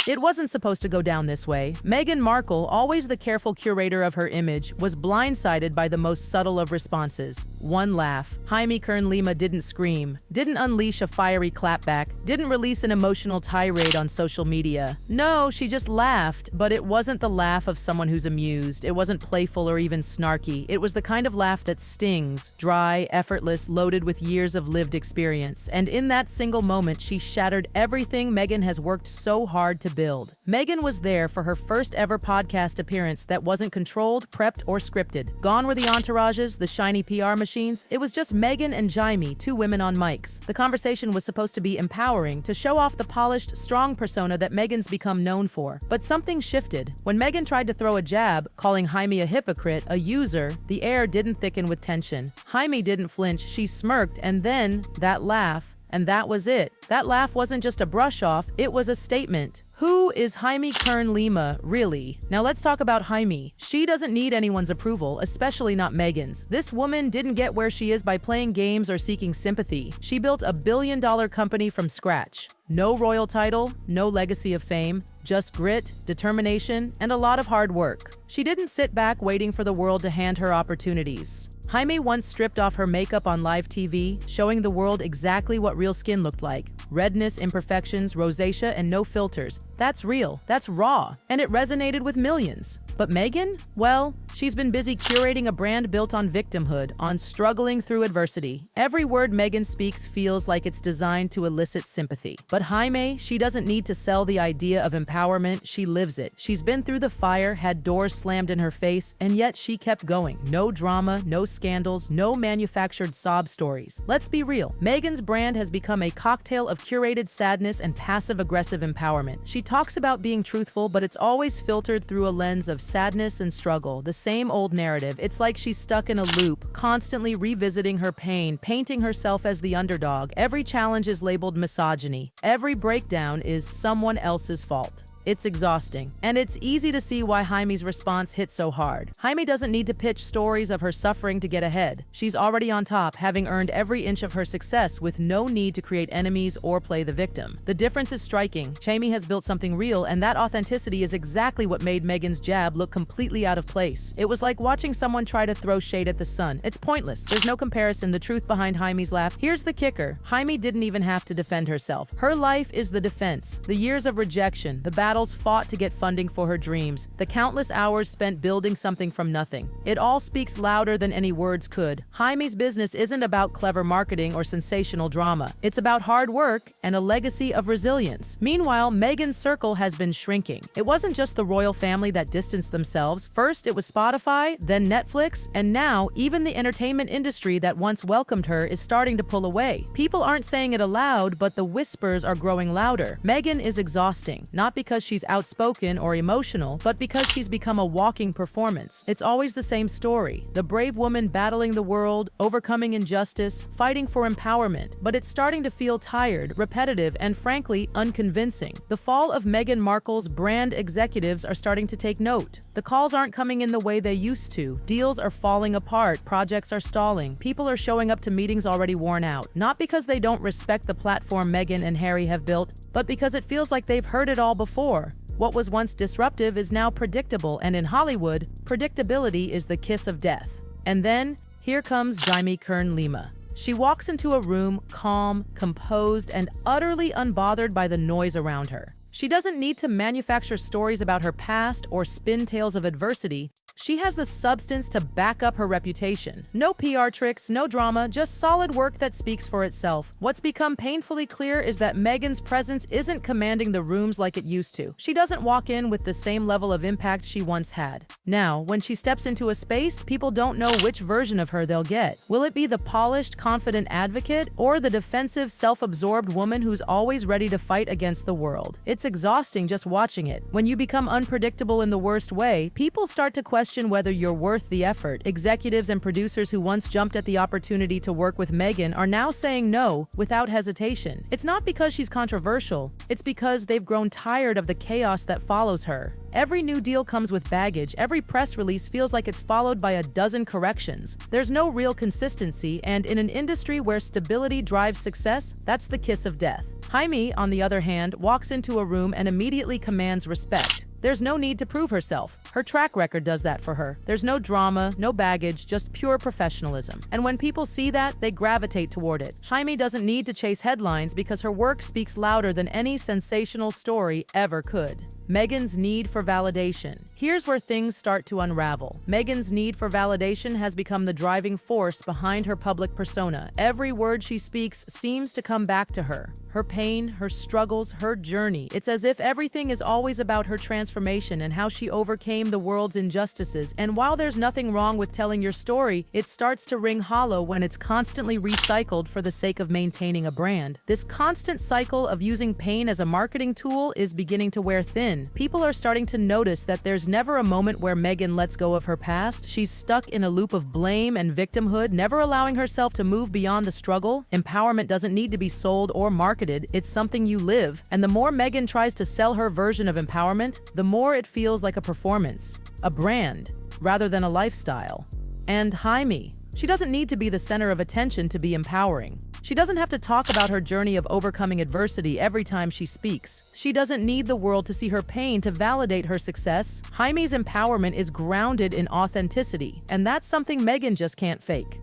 It wasn't supposed to go down this way. Meghan Markle, always the careful curator of her image, was blindsided by the most subtle of responses. One laugh. Kern Lima didn't scream, didn't unleash a fiery clapback, didn't release an emotional tirade on social media. No, she just laughed, but it wasn't the laugh of someone who's amused. It wasn't playful or even snarky. It was the kind of laugh that stings, dry, effortless, loaded with years of lived experience. And in that single moment, she shattered everything Meghan has worked so hard to build. Meghan was there for her first ever podcast appearance that wasn't controlled, prepped, or scripted. Gone were the entourages, the shiny PR machines. It was just Meghan and Jaime, two women on mics. The conversation was supposed to be empowering, to show off the polished, strong persona that Meghan's become known for. But something shifted. When Meghan tried to throw a jab, calling Jaime a hypocrite, a user, the air didn't thicken with tension. Jaime didn't flinch, she smirked, and then that laugh. And that was it. That laugh wasn't just a brush off, it was a statement. Who is Kern Lima, really? Now let's talk about Jaime. She doesn't need anyone's approval, especially not Meghan's. This woman didn't get where she is by playing games or seeking sympathy. She built a billion-dollar company from scratch. No royal title, no legacy of fame, just grit, determination, and a lot of hard work. She didn't sit back waiting for the world to hand her opportunities. Jaime once stripped off her makeup on live TV, showing the world exactly what real skin looked like. Redness, imperfections, rosacea, and no filters. That's real, that's raw, and it resonated with millions. But Meghan? Well, she's been busy curating a brand built on victimhood, on struggling through adversity. Every word Meghan speaks feels like it's designed to elicit sympathy. But Jaime, she doesn't need to sell the idea of empowerment, she lives it. She's been through the fire, had doors slammed in her face, and yet she kept going. No drama, no scandals, no manufactured sob stories. Let's be real, Meghan's brand has become a cocktail of curated sadness and passive-aggressive empowerment. She talks about being truthful, but it's always filtered through a lens of sadness and struggle, the same old narrative. It's like she's stuck in a loop, constantly revisiting her pain, painting herself as the underdog. Every challenge is labeled misogyny. Every breakdown is someone else's fault. It's exhausting, and it's easy to see why Jaime's response hit so hard. Jaime doesn't need to pitch stories of her suffering to get ahead. She's already on top, having earned every inch of her success with no need to create enemies or play the victim. The difference is striking. Jaime has built something real, and that authenticity is exactly what made Meghan's jab look completely out of place. It was like watching someone try to throw shade at the sun. It's pointless. There's no comparison. The truth behind Jaime's laugh. Here's the kicker. Jaime didn't even have to defend herself. Her life is the defense. The years of rejection, the battles fought to get funding for her dreams, the countless hours spent building something from nothing. It all speaks louder than any words could. Jaime's business isn't about clever marketing or sensational drama. It's about hard work and a legacy of resilience. Meanwhile, Meghan's circle has been shrinking. It wasn't just the royal family that distanced themselves. First, it was Spotify, then Netflix, and now even the entertainment industry that once welcomed her is starting to pull away. People aren't saying it aloud, but the whispers are growing louder. Meghan is exhausting, not because she's outspoken or emotional, but because she's become a walking performance. It's always the same story. The brave woman battling the world, overcoming injustice, fighting for empowerment. But it's starting to feel tired, repetitive, and frankly, unconvincing. The fall of Meghan Markle's brand executives are starting to take note. The calls aren't coming in the way they used to. Deals are falling apart, projects are stalling. People are showing up to meetings already worn out. Not because they don't respect the platform Meghan and Harry have built, but because it feels like they've heard it all before. What was once disruptive is now predictable, and in Hollywood, predictability is the kiss of death. And then, here comes Kern Lima. She walks into a room calm, composed, and utterly unbothered by the noise around her. She doesn't need to manufacture stories about her past or spin tales of adversity. She has the substance to back up her reputation. No PR tricks, no drama, just solid work that speaks for itself. What's become painfully clear is that Meghan's presence isn't commanding the rooms like it used to. She doesn't walk in with the same level of impact she once had. Now, when she steps into a space, people don't know which version of her they'll get. Will it be the polished, confident advocate, or the defensive, self-absorbed woman who's always ready to fight against the world? It's exhausting just watching it. When you become unpredictable in the worst way, people start to question question whether you're worth the effort. Executives and producers who once jumped at the opportunity to work with Meghan are now saying no without hesitation. It's not because she's controversial, it's because they've grown tired of the chaos that follows her. Every new deal comes with baggage. Every press release feels like it's followed by a dozen corrections. There's no real consistency, and in an industry where stability drives success, that's the kiss of death. Jaime, on the other hand, walks into a room and immediately commands respect. There's no need to prove herself. Her track record does that for her. There's no drama, no baggage, just pure professionalism. And when people see that, they gravitate toward it. Jaime doesn't need to chase headlines because her work speaks louder than any sensational story ever could. Meghan's need for validation. Here's where things start to unravel. Meghan's need for validation has become the driving force behind her public persona. Every word she speaks seems to come back to her. Her pain, her struggles, her journey. It's as if everything is always about her transformation and how she overcame the world's injustices. And while there's nothing wrong with telling your story, it starts to ring hollow when it's constantly recycled for the sake of maintaining a brand. This constant cycle of using pain as a marketing tool is beginning to wear thin. People are starting to notice that there's never a moment where Meghan lets go of her past. She's stuck in a loop of blame and victimhood, never allowing herself to move beyond the struggle. Empowerment doesn't need to be sold or marketed, it's something you live. And the more Meghan tries to sell her version of empowerment, the more it feels like a performance, a brand, rather than a lifestyle. And Jaime, she doesn't need to be the center of attention to be empowering. She doesn't have to talk about her journey of overcoming adversity every time she speaks. She doesn't need the world to see her pain to validate her success. Jaime's empowerment is grounded in authenticity, and that's something Meghan just can't fake.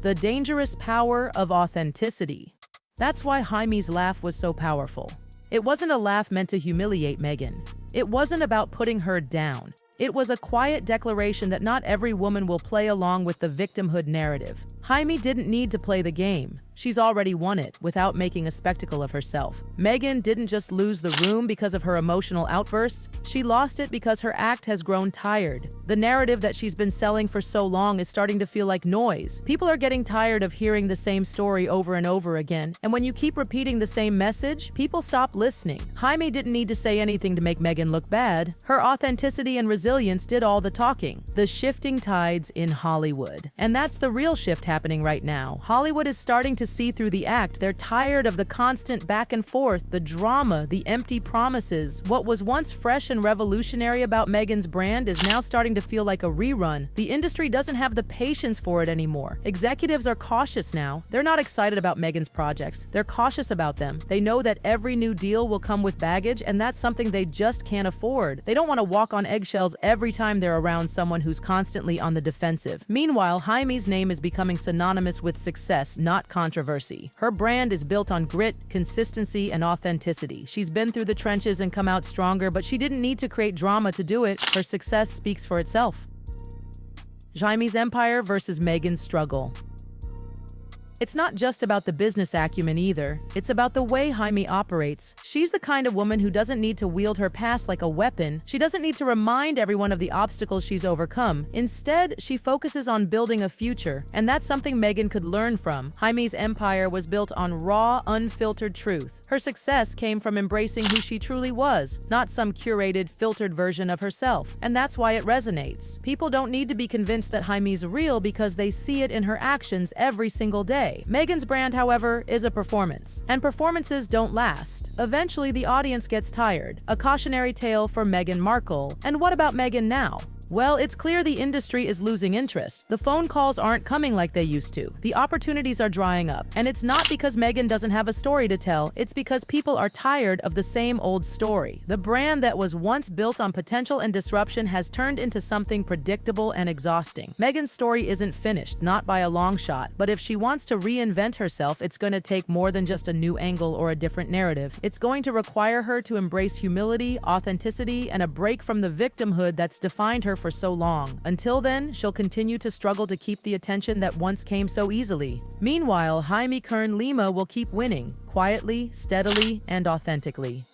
The dangerous power of authenticity. That's why Jaime's laugh was so powerful. It wasn't a laugh meant to humiliate Meghan. It wasn't about putting her down. It was a quiet declaration that not every woman will play along with the victimhood narrative. Jaime didn't need to play the game. She's already won it without making a spectacle of herself. Meghan didn't just lose the room because of her emotional outbursts. She lost it because her act has grown tired. The narrative that she's been selling for so long is starting to feel like noise. People are getting tired of hearing the same story over and over again. And when you keep repeating the same message, people stop listening. Jaime didn't need to say anything to make Meghan look bad. Her authenticity and resilience did all the talking. The shifting tides in Hollywood. And that's the real shift happening right now. Hollywood is starting to see through the act. They're tired of the constant back and forth, the drama, the empty promises. What was once fresh and revolutionary about Meghan's brand is now starting to feel like a rerun. The industry doesn't have the patience for it anymore. Executives are cautious now. They're not excited about Meghan's projects. They're cautious about them. They know that every new deal will come with baggage, and that's something they just can't afford. They don't want to walk on eggshells every time they're around someone who's constantly on the defensive. Meanwhile, Jaime's name is becoming synonymous with success, not controversy. Her brand is built on grit, consistency, and authenticity. She's been through the trenches and come out stronger, but she didn't need to create drama to do it. Her success speaks for itself. Jaime's empire versus Meghan's struggle. It's not just about the business acumen either. It's about the way Jaime operates. She's the kind of woman who doesn't need to wield her past like a weapon. She doesn't need to remind everyone of the obstacles she's overcome. Instead, she focuses on building a future, and that's something Meghan could learn from. Jaime's empire was built on raw, unfiltered truth. Her success came from embracing who she truly was, not some curated, filtered version of herself. And that's why it resonates. People don't need to be convinced that Jaime's real because they see it in her actions every single day. Meghan's brand, however, is a performance, and performances don't last. Eventually, the audience gets tired. A cautionary tale for Meghan Markle. And what about Meghan now? Well, it's clear the industry is losing interest. The phone calls aren't coming like they used to. The opportunities are drying up. And it's not because Meghan doesn't have a story to tell, it's because people are tired of the same old story. The brand that was once built on potential and disruption has turned into something predictable and exhausting. Meghan's story isn't finished, not by a long shot, but if she wants to reinvent herself, it's going to take more than just a new angle or a different narrative. It's going to require her to embrace humility, authenticity, and a break from the victimhood that's defined her for so long. Until then, she'll continue to struggle to keep the attention that once came so easily. Meanwhile, Kern Lima will keep winning, quietly, steadily, and authentically.